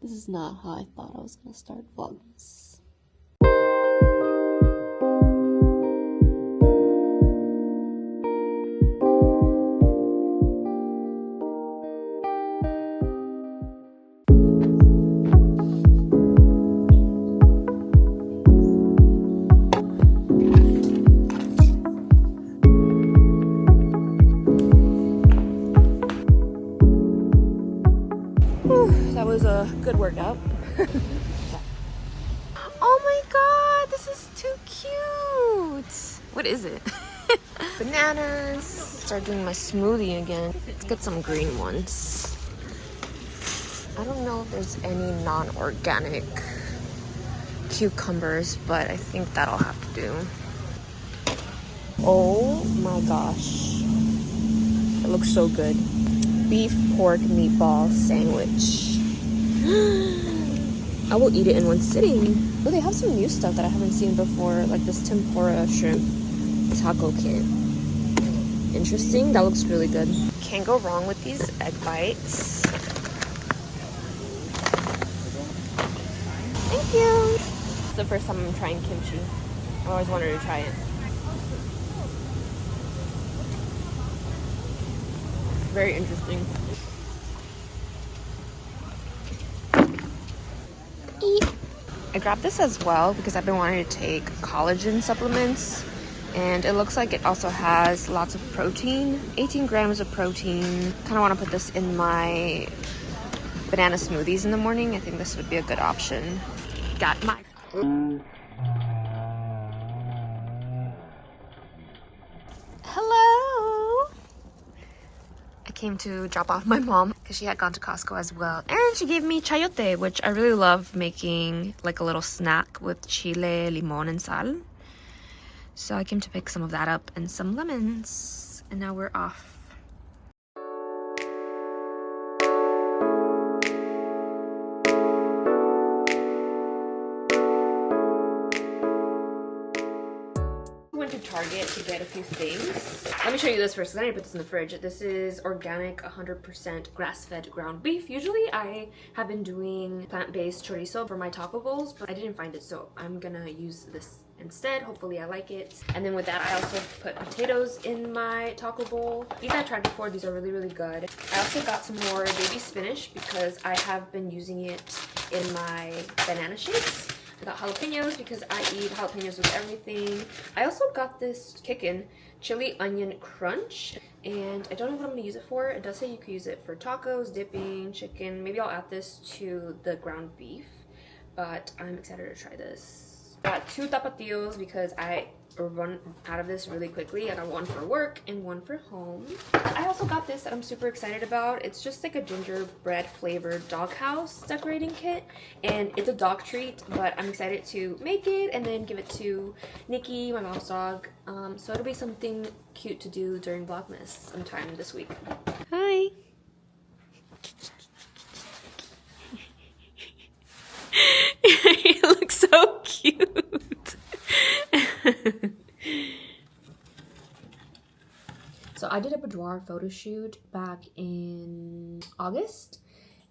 This is not how I thought I was gonna start Vlogmas. That was a good workout. Oh my god, this is too cute. What is it? Bananas. Start doing my smoothie again. Let's get some green ones. I don't know if there's any non-organic cucumbers, but I think that'll have to do. Oh my gosh. It looks so good. Beef pork meatball sandwich. I will eat it in one sitting. Oh, they have some new stuff that I haven't seen before, like this tempura shrimp taco kit. Interesting. That looks really good. Can't go wrong with these egg bites. Thank you. It's the first time I'm trying kimchi. I always wanted to try it. Very interesting. I grabbed this as well because I've been wanting to take collagen supplements, and it looks like it also has lots of protein, 18 grams of protein. Kind of want to put this in my banana smoothies in the morning. I think this would be a good option. Got my hello. I came to drop off my mom because she had gone to Costco as well, and she gave me chayote, which I really love making, like a little snack with chile, limon, and sal. So I came to pick some of that up and some lemons, and now we're off. Went to Target to get a few things. Let me show you this first, because I need to put this in the fridge. This is organic, 100% grass-fed ground beef. Usually I have been doing plant-based chorizo for my taco bowls, but I didn't find it, so I'm gonna use this instead. Hopefully I like it. And then with that, I also put potatoes in my taco bowl. These I tried before. These are really, really good. I also got some more baby spinach because I have been using it in my banana shakes. I got jalapenos because I eat jalapenos with everything. I also got this Kickin' chili onion crunch, and I don't know what I'm gonna use it for. It does say you could use it for tacos, dipping, chicken. Maybe I'll add this to the ground beef, but I'm excited to try this. Got 2 tapatios because I run out of this really quickly. I got one for work and one for home. I also got this that I'm super excited about. It's just like a gingerbread flavored doghouse decorating kit, and it's a dog treat, but I'm excited to make it and then give it to Nikki, my mom's dog. So it'll be something cute to do during Vlogmas sometime this week. Hi. You look so cute. So I did a Boudoir photo shoot back in August,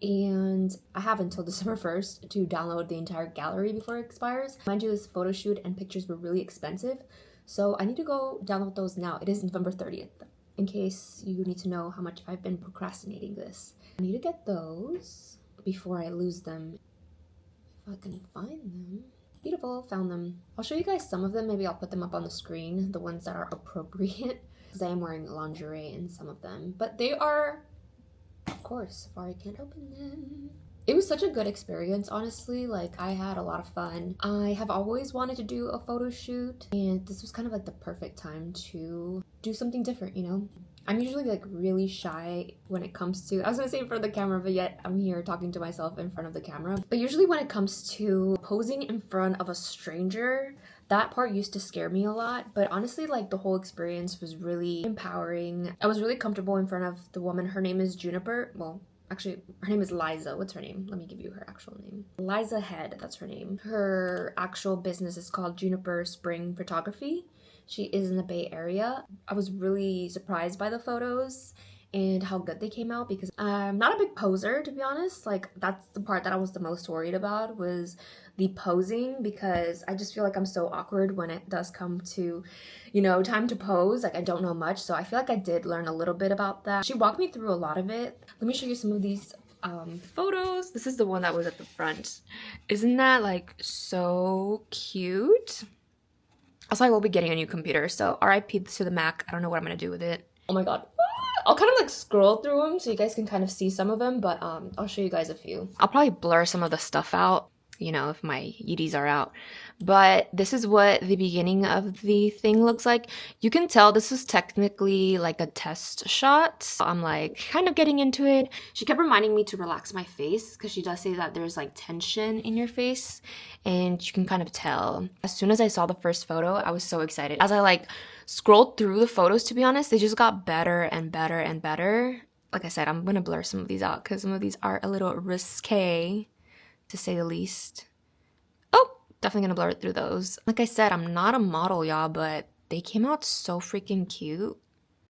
and I have until December 1st to download the entire gallery before it expires. Mind you, this photo shoot and pictures were really expensive, so I need to go download those now. It is November 30th, in case you need to know how much I've been procrastinating this. I need to get those before I lose them. If I can find them. Beautiful, found them. I'll show you guys some of them. Maybe I'll put them up on the screen, the ones that are appropriate, because I am wearing lingerie in some of them. But they are, of course, Safari can't open them. It was such a good experience, honestly. Like, I had a lot of fun. I have always wanted to do a photo shoot, and this was kind of like the perfect time to do something different, you know? I'm usually like really shy when it comes to, I was gonna say in front of the camera, but yet I'm here talking to myself in front of the camera. But usually when it comes to posing in front of a stranger, that part used to scare me a lot. But honestly, like, the whole experience was really empowering. I was really comfortable in front of the woman. Her name is Juniper. Well, actually, her name is Liza. What's her name? Let me give you her actual name. Liza Head, that's her name. Her actual business is called Juniper Spring Photography. She is in the Bay Area. I was really surprised by the photos, and how good they came out, because I'm not a big poser, to be honest. Like, that's the part that I was the most worried about, was the posing, because I just feel like I'm so awkward when it does come to, you know, time to pose. Like, I don't know much, so I feel like I did learn a little bit about that. She walked me through a lot of it. Let me show you some of these photos. This is the one that was at the front. Isn't that like so cute? Also, I will be getting a new computer, so RIP to the Mac. I don't know what I'm gonna do with it. Oh my god. I'll kind of like scroll through them so you guys can kind of see some of them, but I'll show you guys a few. I'll probably blur some of the stuff out, you know, if my Yeeties are out. But this is what the beginning of the thing looks like. You can tell this was technically like a test shot. So I'm like kind of getting into it. She kept reminding me to relax my face, because she does say that there's like tension in your face, and you can kind of tell. As soon as I saw the first photo, I was so excited. As I like scrolled through the photos, to be honest, they just got better and better and better. Like I said, I'm gonna blur some of these out because some of these are a little risque, to say the least. Oh, definitely gonna blur it through those. Like I said, I'm not a model, y'all, but they came out so freaking cute.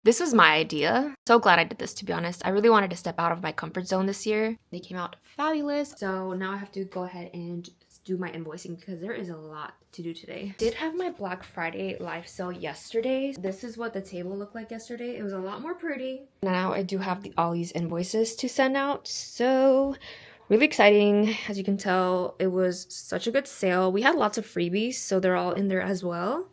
This was my idea. So glad I did this, to be honest. I really wanted to step out of my comfort zone this year. They came out fabulous. So now I have to go ahead and do my invoicing, because there is a lot to do today. Did have my Black Friday live sale yesterday. This is what the table looked like yesterday. It was a lot more pretty. Now I do have all these invoices to send out, so really exciting. As you can tell, it was such a good sale. We had lots of freebies, so they're all in there as well.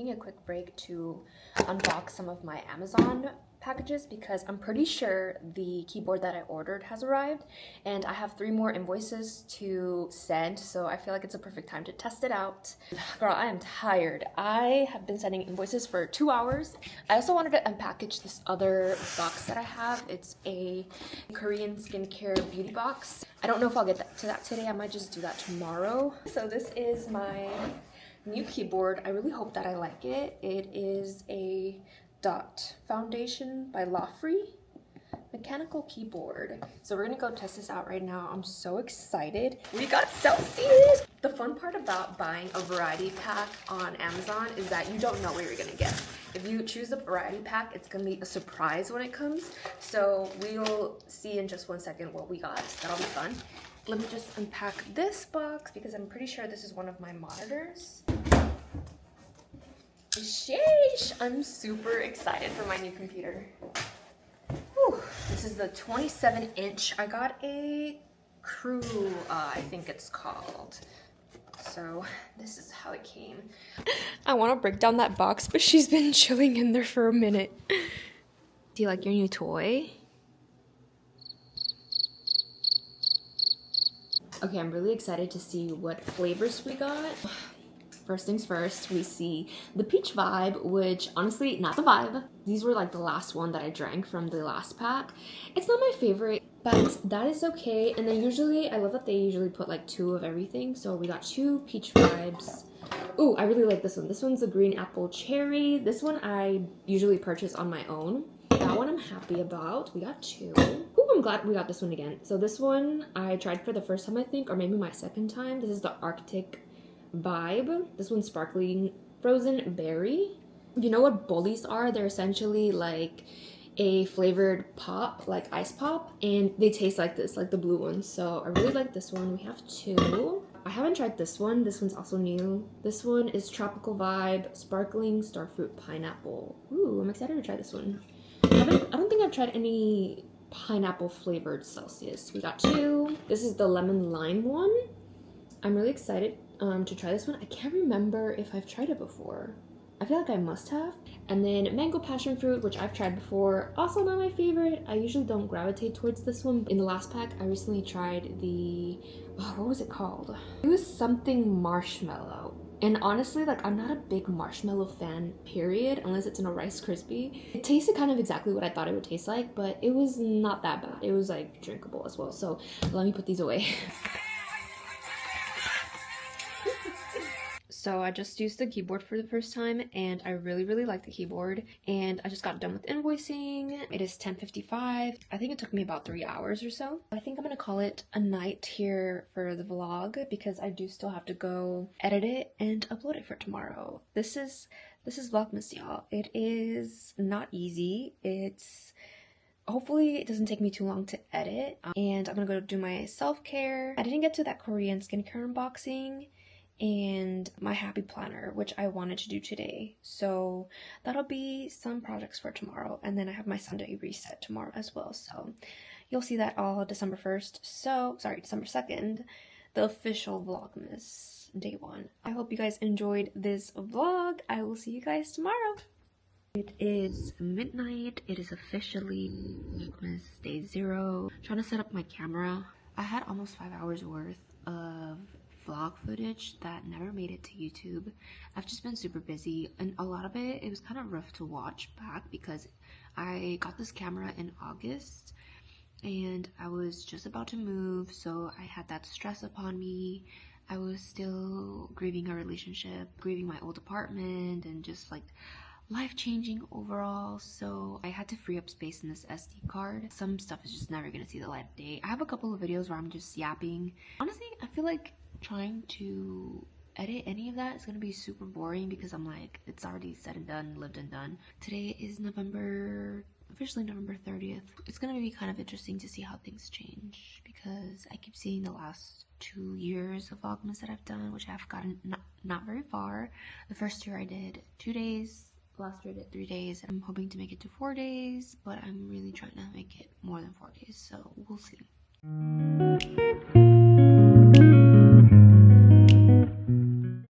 A quick break to unbox some of my Amazon packages, because I'm pretty sure the keyboard that I ordered has arrived, and I have 3 more invoices to send, so I feel like it's a perfect time to test it out. Girl, I am tired. I have been sending invoices for 2 hours. I also wanted to unpackage this other box that I have. It's a Korean skincare beauty box. I don't know if I'll get to that today. I might just do that tomorrow. So this is my new keyboard. I really hope that I like it. It is a Dot foundation by Lawfree mechanical keyboard. So we're gonna go test this out right now. I'm so excited. We got Celcius. The fun part about buying a variety pack on Amazon is that you don't know what you're gonna get. If you choose the variety pack, it's gonna be a surprise when it comes. So we'll see in just one second what we got. That'll be fun. Let me just unpack this box, because I'm pretty sure this is one of my monitors. Sheesh! I'm super excited for my new computer. Whew. This is the 27-inch. I got a Crew, I think it's called. So this is how it came. I want to break down that box, but she's been chilling in there for a minute. Do you like your new toy? Okay, I'm really excited to see what flavors we got. First things first, we see the peach vibe, which honestly, not the vibe. These were like the last one that I drank from the last pack. It's not my favorite, but that is okay. And then usually, I love that they usually put like 2 of everything. So we got 2 peach vibes. Ooh, I really like this one. This one's a green apple cherry. This one I usually purchase on my own. That one I'm happy about. We got 2. Ooh, I'm glad we got this one again. So this one I tried for the first time, I think, or maybe my second time. This is the Arctic vibe. This one's sparkling frozen berry. You know what bullies are? They're essentially like a flavored pop, like ice pop, and they taste like this, like the blue ones. So I really like this one. We have 2. I haven't tried this one. This one's also new. This one is tropical vibe, sparkling starfruit pineapple. Ooh, I'm excited to try this one. I don't think I've tried any pineapple flavored Celsius. We got 2. This is the lemon lime one. I'm really excited to try this one. I can't remember if I've tried it before. I feel like I must have. And then mango passion fruit, which I've tried before. Also not my favorite. I usually don't gravitate towards this one. In the last pack, I recently tried the, what was it called? It was something marshmallow. And honestly, like, I'm not a big marshmallow fan, period, unless it's in a Rice Krispie. It tasted kind of exactly what I thought it would taste like, but it was not that bad. It was like drinkable as well. So let me put these away. So I just used the keyboard for the first time and I really like the keyboard, and I just got done with invoicing. It is 10:55. I think it took me about 3 hours or so. I think I'm gonna call it a night here for the vlog because I do still have to go edit it and upload it for tomorrow. This is Vlogmas, y'all. It is not easy. Hopefully it doesn't take me too long to edit, and I'm gonna go do my self-care. I didn't get to that Korean skincare unboxing and my happy planner, which I wanted to do today, so that'll be some projects for tomorrow. And then I have my Sunday reset tomorrow as well, so you'll see that all December 1st. So sorry, December 2nd, the official Vlogmas day 1. I hope you guys enjoyed this vlog. I will see you guys tomorrow. It is midnight. It is officially Vlogmas day 0. Trying to set up my camera. I had almost 5 hours worth of vlog footage that never made it to YouTube. I've just been super busy, and a lot of it was kind of rough to watch back because I got this camera in August and I was just about to move, so I had that stress upon me. I was still grieving a relationship, grieving my old apartment, and just like life-changing overall, so I had to free up space in this SD card. Some stuff is just never gonna see the light of day. I have a couple of videos where I'm just yapping. Honestly, I feel like trying to edit any of that is gonna be super boring because I'm like, it's already said and done, lived and done. Today is officially November 30th. It's gonna be kind of interesting to see how things change because I keep seeing the last 2 years of Vlogmas that I've done, which I've gotten not very far. The first year I did 2 days, last year I did 3 days. I'm hoping to make it to 4 days, but I'm really trying to make it more than 4 days, so we'll see.